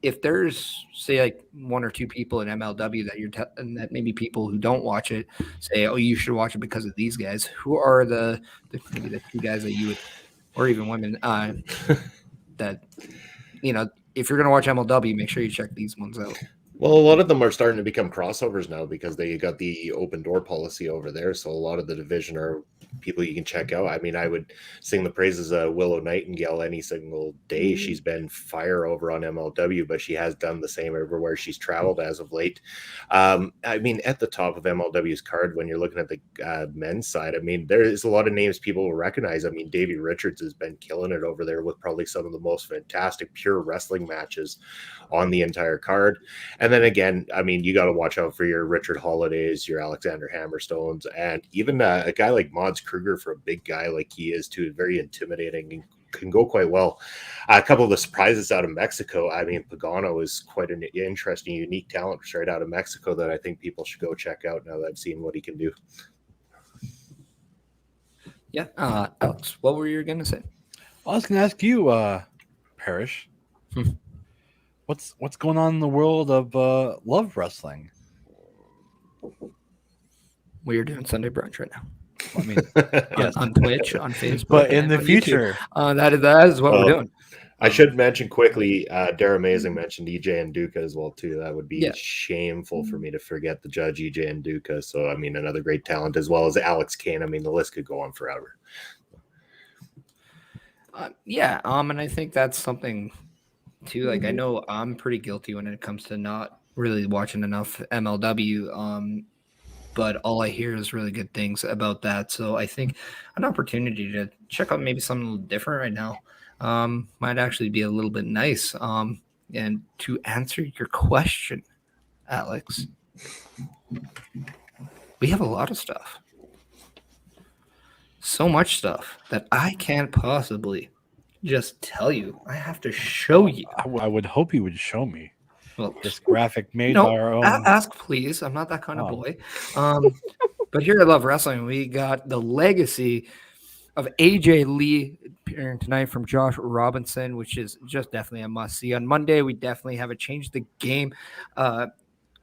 if there's say like 1 or 2 people in MLW that and that maybe people who don't watch it say, oh, you should watch it because of these guys. Who are maybe the 2 guys that you would, or even women that if you're gonna watch MLW, make sure you check these ones out. Well, a lot of them are starting to become crossovers now because they got the open door policy over there. So a lot of the division are people you can check out. I mean, I would sing the praises of Willow Nightingale any single day. She's been fire over on MLW, but she has done the same everywhere she's traveled as of late. I mean, at the top of MLW's card, when you're looking at the men's side, I mean, there is a lot of names people will recognize. I mean, Davey Richards has been killing it over there with probably some of the most fantastic pure wrestling matches on the entire card. And then again, I mean, you got to watch out for your Richard Holidays, your Alexander Hammerstones, and even a guy like Mods Kruger, for a big guy like he is too, very intimidating and can go quite well. A couple of the surprises out of Mexico. I mean, Pagano is quite an interesting, unique talent straight out of Mexico that I think people should go check out now that I've seen what he can do. Yeah. Alex, what were you going to say? I was going to ask you, Parrish. What's going on in the world of love wrestling? We are doing Sunday brunch right now. I mean, yes. on Twitch, on Facebook, but in the future, that is what we're doing. I should mention quickly, Dara Amazing mentioned EJ and Duca as well too. That would be shameful for me to forget the judge EJ and Duca. So I mean, another great talent as well as Alex Kane. I mean, the list could go on forever. And I think that's something too. Like I know I'm pretty guilty when it comes to not really watching enough MLW. But all I hear is really good things about that. So I think an opportunity to check out maybe something different right now might actually be a little bit nice. And to answer your question, Alex, we have a lot of stuff. So much stuff that I can't possibly just tell you. I have to show you. I would hope you would show me. Well, this graphic made by our own. Ask, please. I'm not that kind of boy. But here at Love Wrestling, we got the legacy of AJ Lee appearing tonight from Josh Robinson, which is just definitely a must-see. On Monday, we definitely have a Change the Game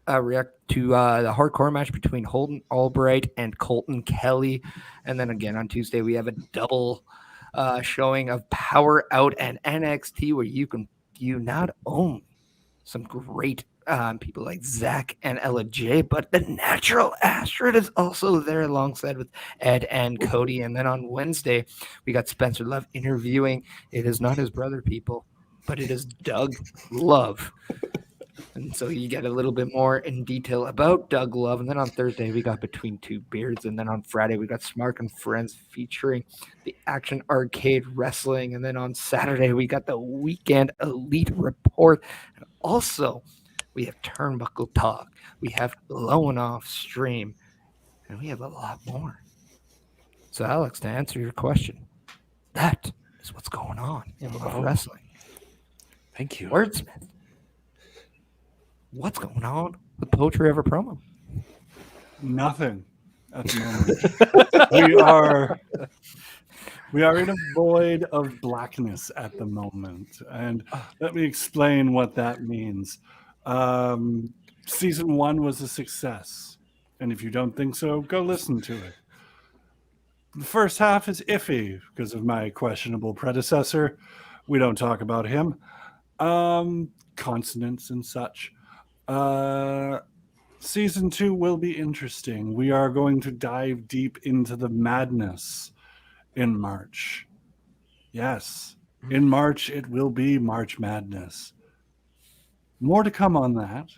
react to the hardcore match between Holden Albright and Colton Kelly. And then again, on Tuesday, we have a double showing of Power Out and NXT where you not own some great people like Zach and Ella J, but the Natural Astrid is also there alongside with Ed and Cody. And then on Wednesday, we got Spencer Love interviewing. It is not his brother, people, but it is Doug Love. And so you get a little bit more in detail about Doug Love. And then on Thursday, we got Between Two Beards. And then on Friday, we got Smart and Friends featuring the Action Arcade Wrestling. And then on Saturday, we got the Weekend Elite Report. And also, we have Turnbuckle Talk. We have Blowing Off Stream. And we have a lot more. So, Alex, to answer your question, that is what's going on in Love Wrestling. Thank you. Wordsmith. What's going on with Poetry Ever promo? Nothing at the moment. we are in a void of blackness at the moment, and let me explain what that means. Season 1 was a success, and if you don't think so, go listen to it. The first half is iffy because of my questionable predecessor. We don't talk about him. Consonants and such. Season 2 will be interesting. We are going to dive deep into the madness in March. Yes, in March it will be March Madness. More to come on that.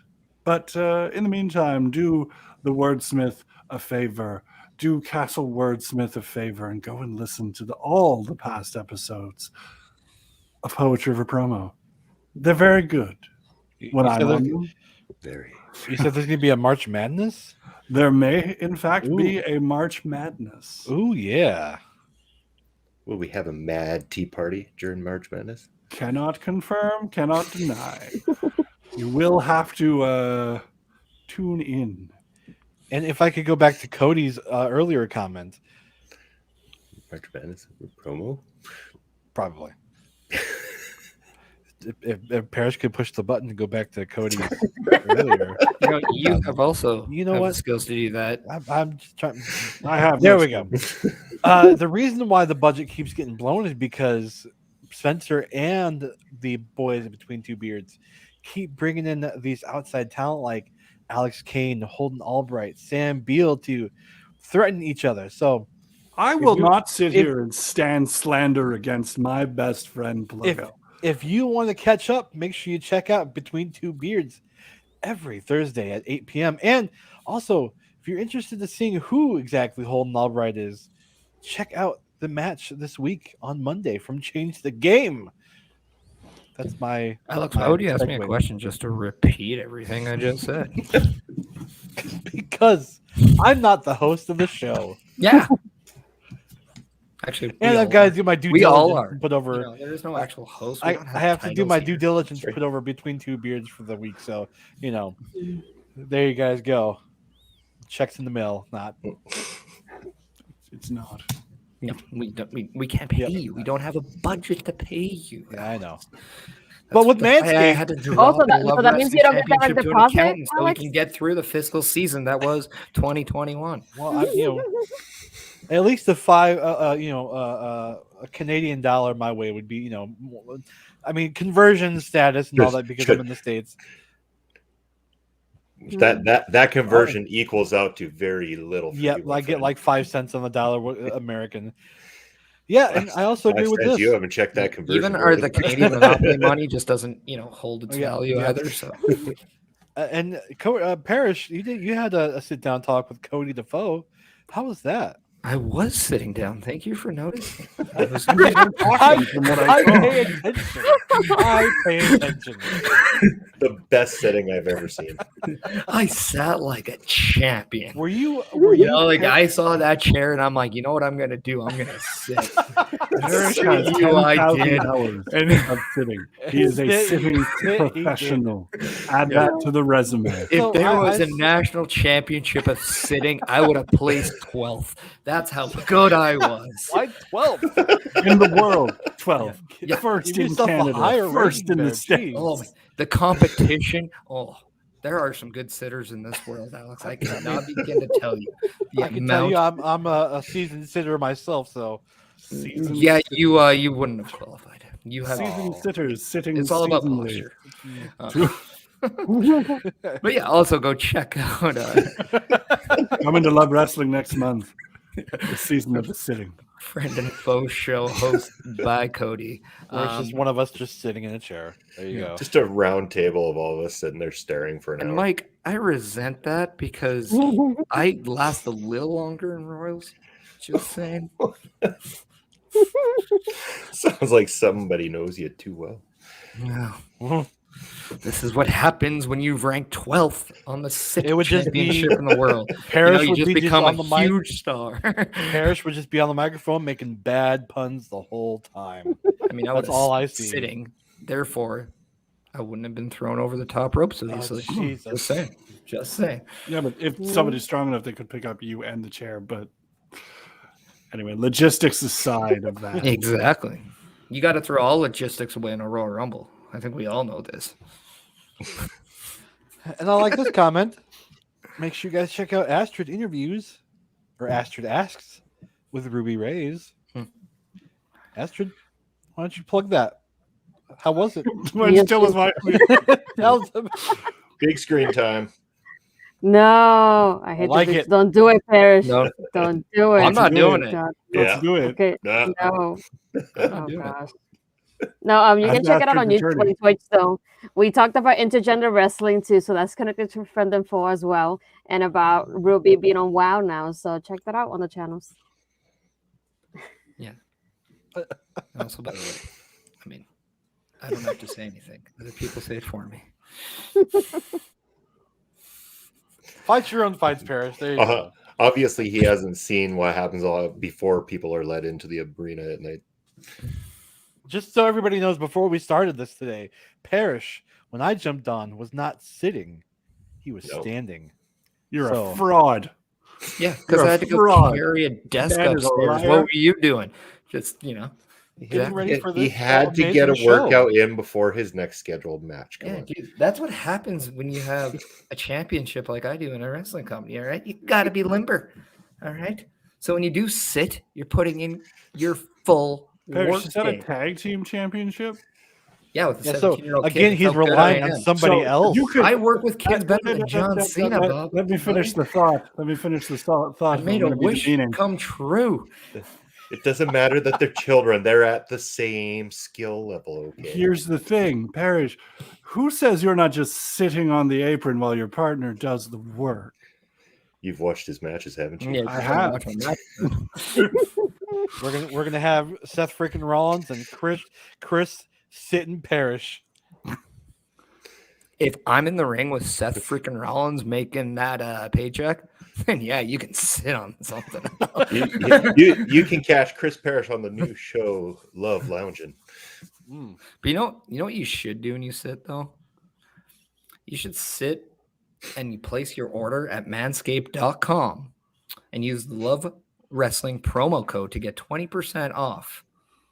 But in the meantime, do the wordsmith a favor. do Castle Wordsmith a favor and go and listen to all the past episodes of Poetry for Promo. They're very good. When I'm on them. You said there's going to be a March Madness? There may, in fact, be a March Madness. Oh, yeah. Will we have a mad tea party during March Madness? Cannot confirm, cannot deny. You will have to tune in. And if I could go back to Cody's earlier comment. March Madness promo? Probably. If Parrish could push the button to go back to Cody earlier, you have also what skills to do that. I'm just trying. I have. There we go. The reason why the budget keeps getting blown is because Spencer and the boys between two beards keep bringing in these outside talent like Alex Kane, Holden Albright, Sam Beal to threaten each other. So I will not sit here and stand slander against my best friend Pluggo. If you want to catch up, make sure you check out Between Two Beards every Thursday at 8 p.m. And also, if you're interested in seeing who exactly Holden Albright is, check out the match this week on Monday from Change the Game. That's my... Alex, why would you ask me a question just to repeat everything I just said? Because I'm not the host of the show. Yeah. Actually, and I've got to do my due diligence. We all are. Put over. There is no actual host. I have to do my due diligence to put over Between Two Beards for the week. So, there you guys go. Checks in the mail. Not. It's not. No, we can't pay you. We don't have a budget to pay you. Yeah, I know. But with Manscaped, I had to drop so that means you don't get that like deposit, so we can get through the fiscal season that was 2021. Well, at least a Canadian dollar my way would be, conversion status and all that because I'm in the States. That conversion equals out to very little. Yeah, I get like 5 cents on the dollar American. Yeah, and I also agree with this. You haven't checked that conversion. Even the Canadian monopoly money just doesn't, hold its value either. So. And Parrish, you had a sit down talk with Cody Defoe. How was that? I was sitting down. Thank you for noticing. I pay attention. The best sitting I've ever seen. I sat like a champion. Were you I saw that chair and I'm like, you know what I'm gonna do? I'm gonna sit. Parrish has 10,000 hours of sitting. He is a sitting professional. Add that to the resume. If there was a national championship of sitting, I would have placed 12th. That's how good I was. Why 12? In the world, 12. Yeah. First in Canada. First in the States. Oh, the competition. Oh, there are some good sitters in this world, Alex. I cannot begin to tell you. I can tell you I'm a seasoned sitter myself, so. Yeah, you wouldn't have qualified. You have seasoned sitters sitting. It's all about posture. But yeah, also go check out. Coming to Love Wrestling next month. The season of the sitting. Friend and foe show hosted by Cody. Or it's just one of us just sitting in a chair. There you go. Just a round table of all of us sitting there staring for an hour. And Mike, I resent that because I last a little longer in Royals. Just saying. Sounds like somebody knows you too well. Yeah. This is what happens when you've ranked 12th on the sixth championship in the world. Parrish you would just be become on a the huge star. Parrish would just be on the microphone making bad puns the whole time. I mean, that's all I see. Sitting, therefore, I wouldn't have been thrown over the top rope so easily. Just saying. Just saying. Yeah, but if somebody's strong enough, they could pick up you and the chair. But anyway, logistics aside of that. Exactly. You got to throw all logistics away in a Royal Rumble. I think we all know this. And I like this comment. Make sure you guys check out Astrid Interviews or Astrid Asks with Ruby Reyes. Astrid, why don't you plug that? How was it? Big screen time. No, I hate it. Don't do it, Parrish. No. Don't do it. I'm not doing it. Let's do it. Okay. No. No. Oh, gosh. No, you can check it out on YouTube and Twitch. So we talked about intergender wrestling too, so that's connected to Friend and Foe as well, and about Ruby being on WoW now. So check that out on the channels. Yeah. Also, by the way, I mean, I don't have to say anything. Other people say it for me. Fight your own fights, Paris. There you go. Obviously, he hasn't seen what happens before people are led into the arena at night. Just so everybody knows, before we started this today, Parrish, when I jumped on, was not sitting. He was standing. You're a fraud. Yeah, because I had to go carry a desk upstairs. What were you doing? Just, getting ready for this. He had to get a workout in before his next scheduled match. Dude, that's what happens when you have a championship like I do in a wrestling company. All right, you got to be limber. All right, so when you do sit, you're putting in your full work. Is that a tag team championship? Yeah, with the 17-year-old kid. Again, he's relying on somebody else. I work with kids better than John Cena, Bob. Let me finish the thought. I made a wish come true. It doesn't matter that they're children. They're at the same skill level. Okay? Here's the thing, Parrish. Who says you're not just sitting on the apron while your partner does the work? You've watched his matches, haven't you? Yeah, I have. We're gonna have Seth freaking Rollins and Chris sitting Parrish. If I'm in the ring with Seth freaking Rollins making that paycheck, then yeah, you can sit on something. you can catch Chris Parrish on the new show Love Lounging. But you know what you should do when you sit though? You should sit and you place your order at manscaped.com and use the Love Wrestling promo code to get 20% off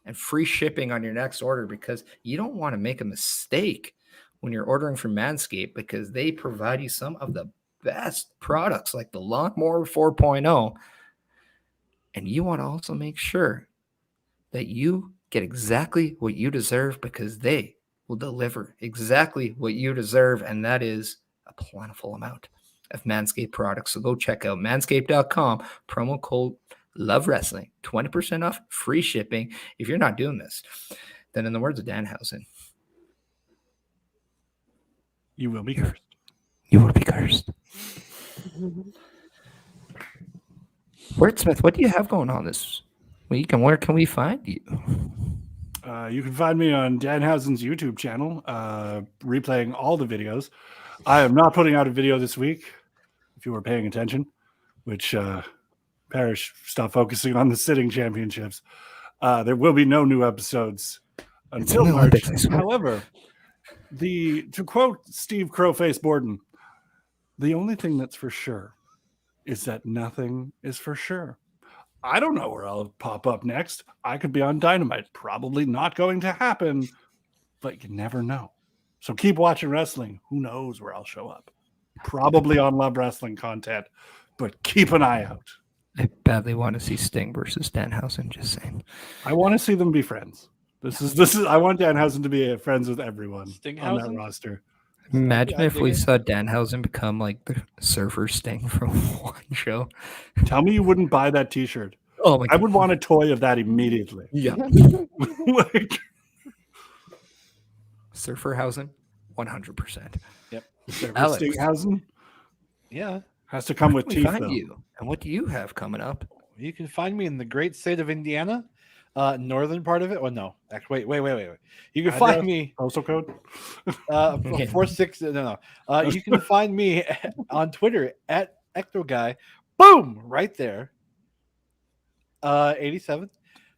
and free shipping on your next order, because you don't want to make a mistake when you're ordering from Manscaped, because they provide you some of the best products like the Lawnmower 4.0. And you want to also make sure that you get exactly what you deserve, because they will deliver exactly what you deserve. And that is a plentiful amount of Manscaped products. So go check out manscaped.com, promo code Love Wrestling, 20% off, free shipping. If you're not doing this, then in the words of Danhausen, you will be cursed. You will be cursed. Wordsmith, what do you have going on this week, and where can we find you? You can find me on Danhausen's YouTube channel, replaying all the videos. I am not putting out a video this week, if you were paying attention, which Parrish stopped focusing on the sitting championships. There will be no new episodes until March. However, to quote Steve Crowface Borden, the only thing that's for sure is that nothing is for sure. I don't know where I'll pop up next. I could be on Dynamite. Probably not going to happen, but you never know. So keep watching wrestling. Who knows where I'll show up? Probably on Love Wrestling content, but keep an eye out. I badly want to see Sting versus Danhausen, just saying. I want to see them be friends. This is. I want Danhausen to be friends with everyone on that roster. Imagine if we saw Danhausen become like the Surfer Sting from one show. Tell me you wouldn't buy that T-shirt. Oh my God. I would want a toy of that immediately. Yeah. Surferhausen, 100%. Yep. Stinghausen? Yeah. Has to come with teeth, though. You? And what do you have coming up? You can find me in the great state of Indiana, northern part of it. Well, no. Actually, wait. You can find me. Postal code? 46. No. You can find me on Twitter at Ectoguy. Boom! Right there. 87.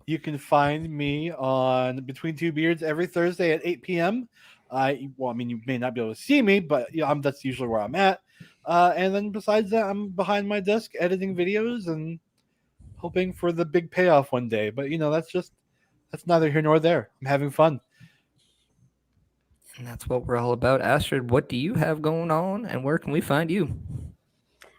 You can find me on Between Two Beards every Thursday at 8 p.m. You may not be able to see me, but that's usually where I'm at. And then besides that, I'm behind my desk editing videos and hoping for the big payoff one day. But that's neither here nor there. I'm having fun. And that's what we're all about. Astrid, what do you have going on, and where can we find you?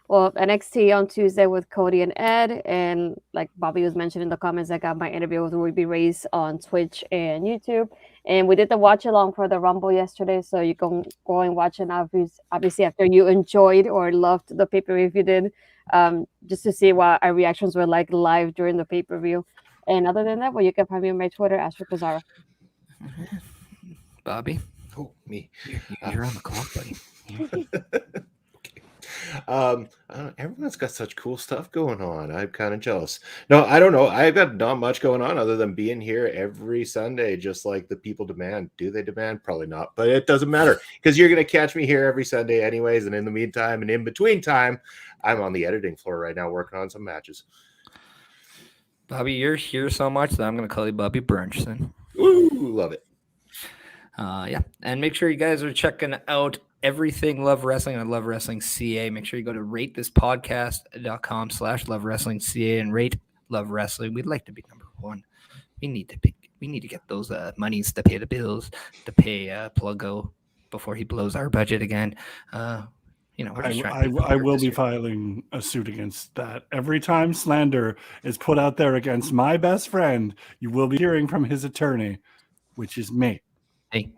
Well, NXT on Tuesday with Cody and Ed, and like Bobby was mentioning in the comments, I got my interview with Ruby Reyes on Twitch and YouTube, and we did the watch along for the Rumble yesterday, so you can go and watch it obviously after you enjoyed or loved the pay-per-view if you did, just to see what our reactions were like live during the pay-per-view. And other than that, well, you can find me on my Twitter, Astrid Pizarro. Bobby. Oh, me. You're on the clock, buddy. Everyone's got such cool stuff going on. I'm kind of jealous. No, I don't know. I've got not much going on other than being here every Sunday, just like the people demand. Do they demand? Probably not, but it doesn't matter because you're going to catch me here every Sunday anyways. And in the meantime and in between time, I'm on the editing floor right now working on some matches. Bobby, you're here so much that I'm going to call you Bobby Brunch then. Ooh, love it. Yeah. And make sure you guys are checking out everything Love Wrestling on Love Wrestling CA. Make sure you go to ratethispodcast.com/Love Wrestling CA and rate Love Wrestling. We'd like to be number one. We need to get those monies to pay the bills, to pay Pluggo before he blows our budget again. We're just trying to I will be filing a suit against that. Every time slander is put out there against my best friend, you will be hearing from his attorney, which is me. Hey,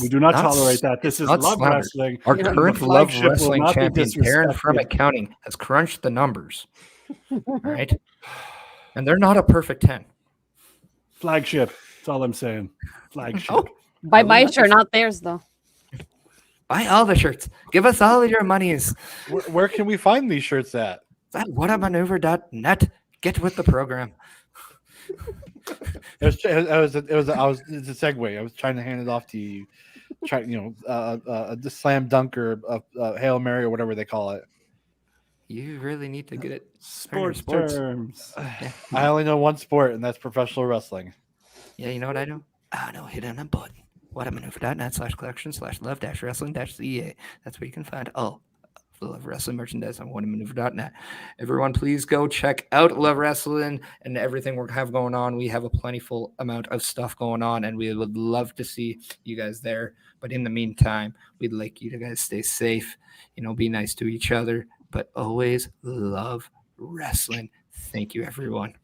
we do not tolerate that. This is Love Wrestling. Our current Love Wrestling champion, Darren from Accounting, has crunched the numbers. All right. And they're not a perfect 10. Flagship. That's all I'm saying. Flagship. Oh, bye shirt, not theirs though. Buy all the shirts. Give us all of your monies. Where can we find these shirts at? That whatamaneuver.net. Get with the program. It's a segue. I was trying to hand it off to you. The slam dunk or Hail Mary or whatever they call it. You really need to get it. Sports terms. Yeah. I only know one sport, and that's professional wrestling. Yeah, you know what I do? I know, hit on a button. whatamaneuver.net/collection/love-wrestling-ca. That's where you can find all the Love Wrestling merchandise on whatamaneuver.net. Everyone, please go check out Love Wrestling and everything we have going on. We have a plentiful amount of stuff going on, and we would love to see you guys there. But in the meantime, we'd like you to guys stay safe, be nice to each other, but always love wrestling. Thank you, everyone.